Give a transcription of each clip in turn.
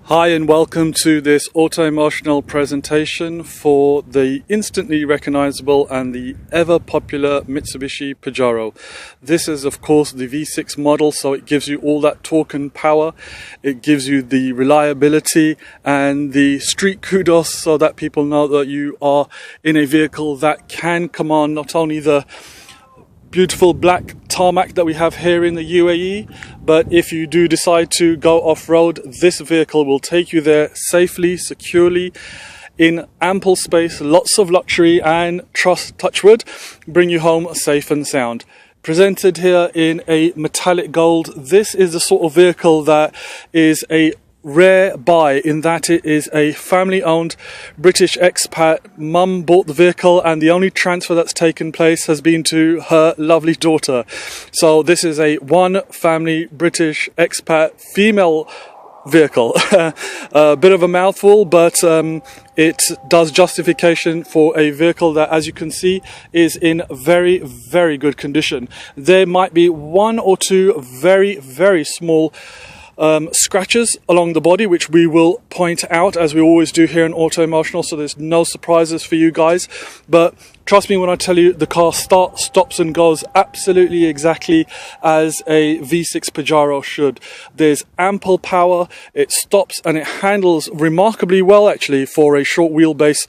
Hi and welcome to this Autoemotional presentation for the instantly recognizable and the ever popular Mitsubishi Pajero. This is of course the V6 model, so it gives you all that torque and power. It gives you the reliability and the street kudos so that people know that you are in a vehicle that can command not only the beautiful black tarmac that we have here in the UAE, but if you do decide to go off-road, this vehicle will take you there safely, securely, in ample space, lots of luxury, and touch wood, bring you home safe and sound. Presented here in a metallic gold, this is the sort of vehicle that is a rare buy in that it is a family-owned British expat. Mum bought the vehicle and the only transfer that's taken place has been to her lovely daughter. So this is a one family British expat female vehicle. A bit of a mouthful, but it does justification for a vehicle that, as you can see, is in very, very good condition. There might be one or two very, very small scratches along the body, which we will point out as we always do here in Autoemotional, so there's no surprises for you guys. But trust me when I tell you, the car stops and goes absolutely exactly as a V6 Pajero should. There's ample power, it stops and it handles remarkably well actually for a short wheelbase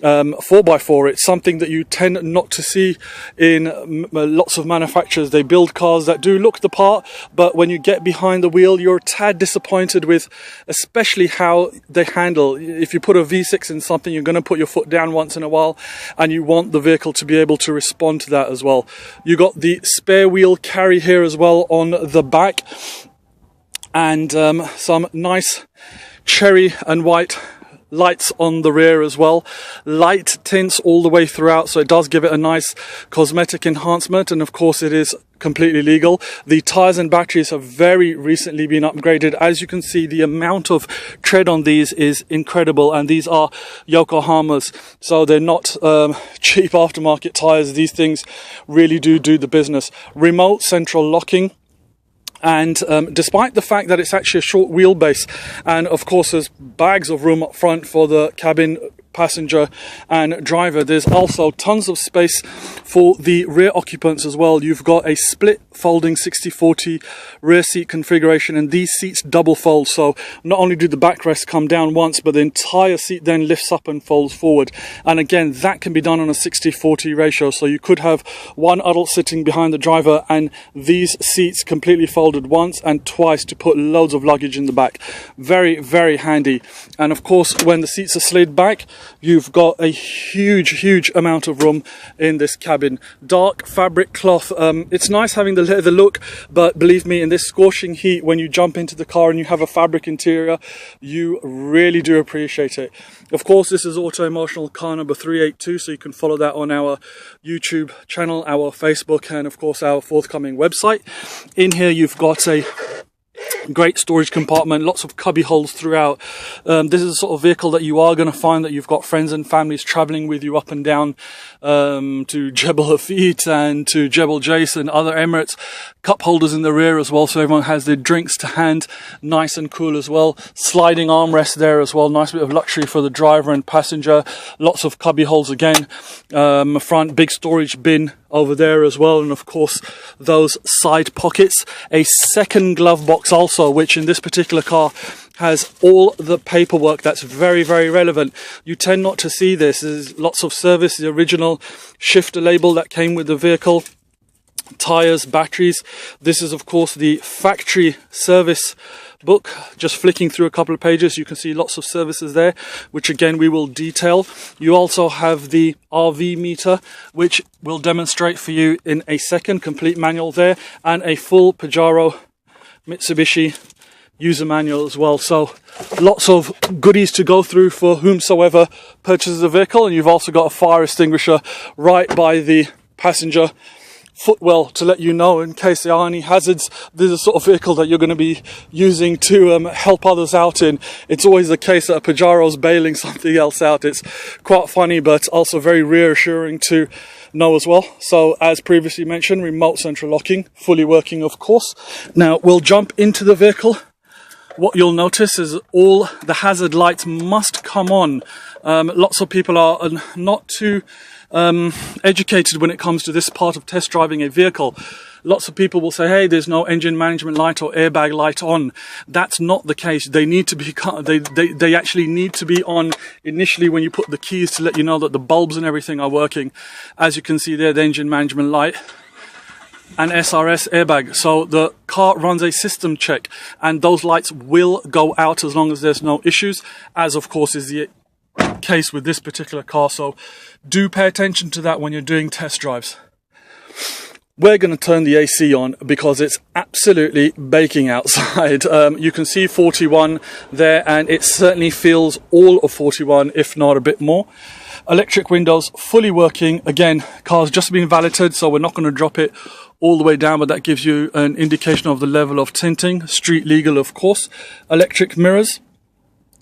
4x4. It's something that you tend not to see in lots of manufacturers. They build cars that do look the part, but when you get behind the wheel, you're a tad disappointed with especially how they handle. If you put a V6 in something, you're going to put your foot down once in a while, and you want the vehicle to be able to respond to that as well. You got the spare wheel carry here as well on the back, and some nice cherry and white lights on the rear as well. Light tints all the way throughout, so it does give it a nice cosmetic enhancement, and of course it is completely legal. The tyres and batteries have very recently been upgraded. As you can see, the amount of tread on these is incredible, and these are Yokohama's, so they're not cheap aftermarket tyres. These things really do the business. Remote central locking. And despite the fact that it's actually a short wheelbase, and of course there's bags of room up front for the cabin passenger and driver, there's also tons of space for the rear occupants as well. You've got a split folding 60/40 rear seat configuration, and these seats double fold, so not only do the backrests come down once, but the entire seat then lifts up and folds forward. And again, that can be done on a 60/40 ratio, so you could have one adult sitting behind the driver and these seats completely folded once and twice to put loads of luggage in the back. Very, very handy. And of course, when the seats are slid back, you've got a huge amount of room in this cabin. Dark fabric cloth. It's nice having the leather look, but believe me, in this scorching heat, when you jump into the car and you have a fabric interior, you really do appreciate it. Of course, this is Autoemotional car number 382, so you can follow that on our YouTube channel, our Facebook, and of course our forthcoming website. In here you've got a great storage compartment, lots of cubby holes throughout. This is the sort of vehicle that you are going to find that you've got friends and families traveling with you up and down to 𝗔𝗨𝗧𝗢𝗘𝗠𝗢𝗧𝗢𝗍 and to 𝗔𝗨𝗧𝗢𝗠𝗢𝗍 and other Emirates. Cup holders in the rear as well, so everyone has their drinks to hand, nice and cool as well. Sliding armrest there as well, nice bit of luxury for the driver and passenger. Lots of cubby holes again. Front big storage bin over there as well, and of course those side pockets. A second glove box also, which in this particular car has all the paperwork that's very, very relevant. You tend not to see this. There's lots of service, the original shifter label that came with the vehicle, tires, batteries. This is of course the factory service book. Just flicking through a couple of pages, you can see lots of services there, which again we will detail. You also have the RV meter, which we'll demonstrate for you in a second. Complete manual there, and a full Pajero Mitsubishi user manual as well. So lots of goodies to go through for whomsoever purchases a vehicle. And you've also got a fire extinguisher right by the passenger footwell to let you know in case there are any hazards. This is a sort of vehicle that you're going to be using to help others out in. It's always the case that a Pajero's bailing something else out. It's quite funny, but also very reassuring to know as well. So as previously mentioned, remote central locking, fully working of course. Now we'll jump into the vehicle what you'll notice is all the hazard lights must come on. Lots of people are not too educated when it comes to this part of test driving a vehicle. Lots of people will say, hey, there's no engine management light or airbag light on. That's not the case. They need to be, they actually need to be on initially when you put the keys to let you know that the bulbs and everything are working. As you can see there, the engine management light and SRS airbag. So the car runs a system check and those lights will go out as long as there's no issues, as of course is the case with this particular car. So do pay attention to that when you're doing test drives. We're going to turn the AC on because it's absolutely baking outside. You can see 41 there and it certainly feels all of 41, if not a bit more. Electric windows fully working. Again, car's just been valeted, so we're not going to drop it all the way down, but that gives you an indication of the level of tinting. Street legal, of course. Electric mirrors,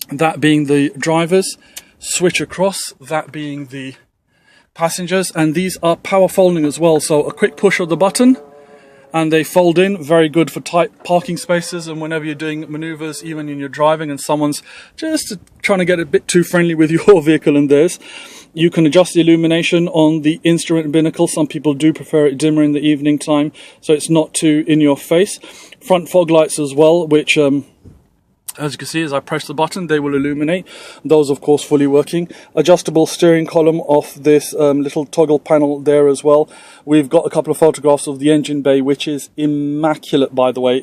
that being the drivers. Switch across, that being the passengers, and these are power folding as well, so a quick push of the button and they fold in. Very good for tight parking spaces and whenever you're doing maneuvers, even when you're driving and someone's just trying to get a bit too friendly with your vehicle and theirs. You can adjust the illumination on the instrument binnacle. Some people do prefer it dimmer in the evening time, so it's not too in your face. Front fog lights as well, which as you can see, as I press the button, they will illuminate. Those, of course, fully working. Adjustable steering column off this little toggle panel there as well. We've got a couple of photographs of the engine bay, which is immaculate, by the way.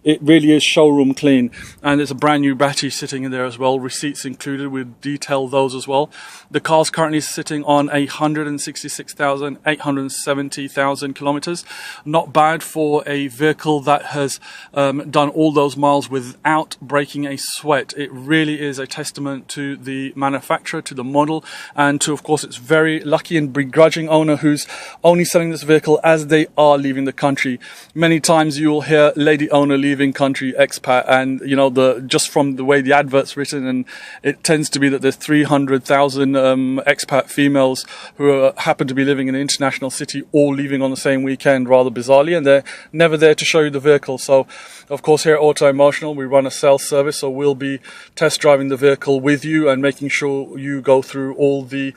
It really is showroom clean. And there's a brand new battery sitting in there as well. Receipts included. We'll detail those as well. The car's currently sitting on 166,870,000 kilometers. Not bad for a vehicle that has done all those miles without breaking a sweat. It really is a testament to the manufacturer, to the model, and to, of course, its very lucky and begrudging owner who's only selling this vehicle as they are leaving the country. Many times you will hear lady owner leaving country, expat, and you know, just from the way the advert's written, and it tends to be that there's 300,000 expat females who happen to be living in an international city, all leaving on the same weekend, rather bizarrely, and they're never there to show you the vehicle. So of course here at Autoemotional we run a sales service, so we'll be test driving the vehicle with you and making sure you go through all the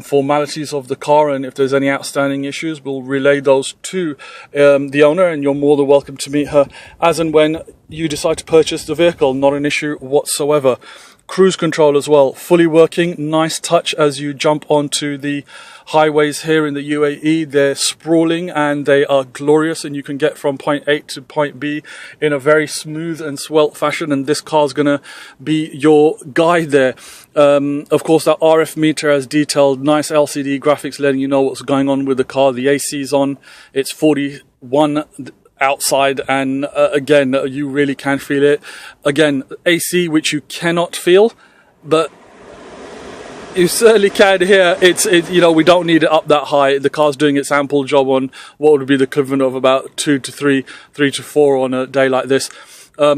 formalities of the car, and if there's any outstanding issues we'll relay those to the owner, and you're more than welcome to meet her as and when you decide to purchase the vehicle. Not an issue whatsoever. Cruise control as well, fully working. Nice touch as you jump onto the highways here in the UAE. They're sprawling and they are glorious, and you can get from point A to point B in a very smooth and svelte fashion, and this car's gonna be your guide there. Of course, that RF meter as detailed, nice LCD graphics letting you know what's going on with the car. The AC's on, it's 41 outside, and again, you really can feel it. Again, AC, which you cannot feel, but you certainly can hear. You know, we don't need it up that high. The car's doing its ample job on what would be the equivalent of about 2 to 3, 3 to 4 on a day like this.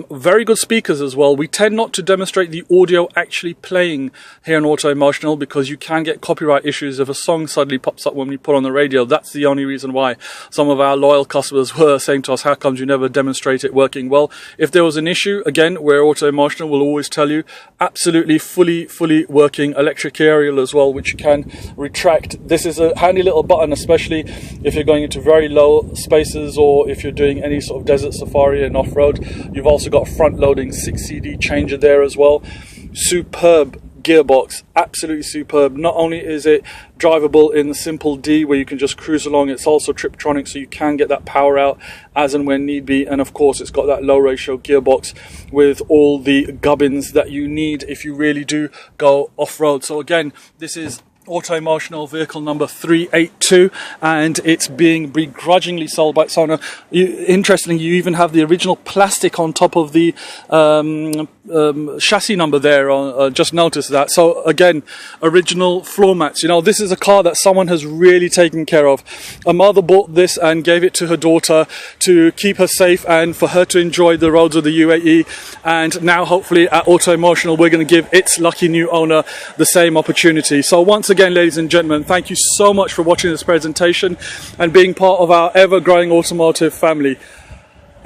Very good speakers as well. We tend not to demonstrate the audio actually playing here in Autoemotional because you can get copyright issues if a song suddenly pops up when we put on the radio. That's the only reason why. Some of our loyal customers were saying to us, how comes you never demonstrate it working? Well, if there was an issue, again, we're Autoemotional, we'll always tell you. Absolutely fully working electric aerial as well, which you can retract. This is a handy little button, especially if you're going into very low spaces or if you're doing any sort of desert safari and off-road. You've also got a front-loading 6 CD changer there as well. Superb gearbox, absolutely superb. Not only is it drivable in the simple D where you can just cruise along, it's also Triptronic, so you can get that power out as and when need be. And of course it's got that low ratio gearbox with all the gubbins that you need if you really do go off-road. So again, this is Autoemotional vehicle number 382, and it's being begrudgingly sold by its owner. Interestingly, you even have the original plastic on top of the chassis number there. Just noticed that. So again, original floor mats. You know, this is a car that someone has really taken care of. A mother bought this and gave it to her daughter to keep her safe and for her to enjoy the roads of the UAE. And now, hopefully, at Autoemotional, we're going to give its lucky new owner the same opportunity. So once again, ladies and gentlemen, thank you so much for watching this presentation and being part of our ever-growing automotive family.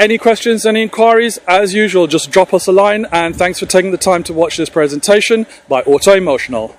Any questions, any inquiries, as usual, just drop us a line, and thanks for taking the time to watch this presentation by Autoemotional.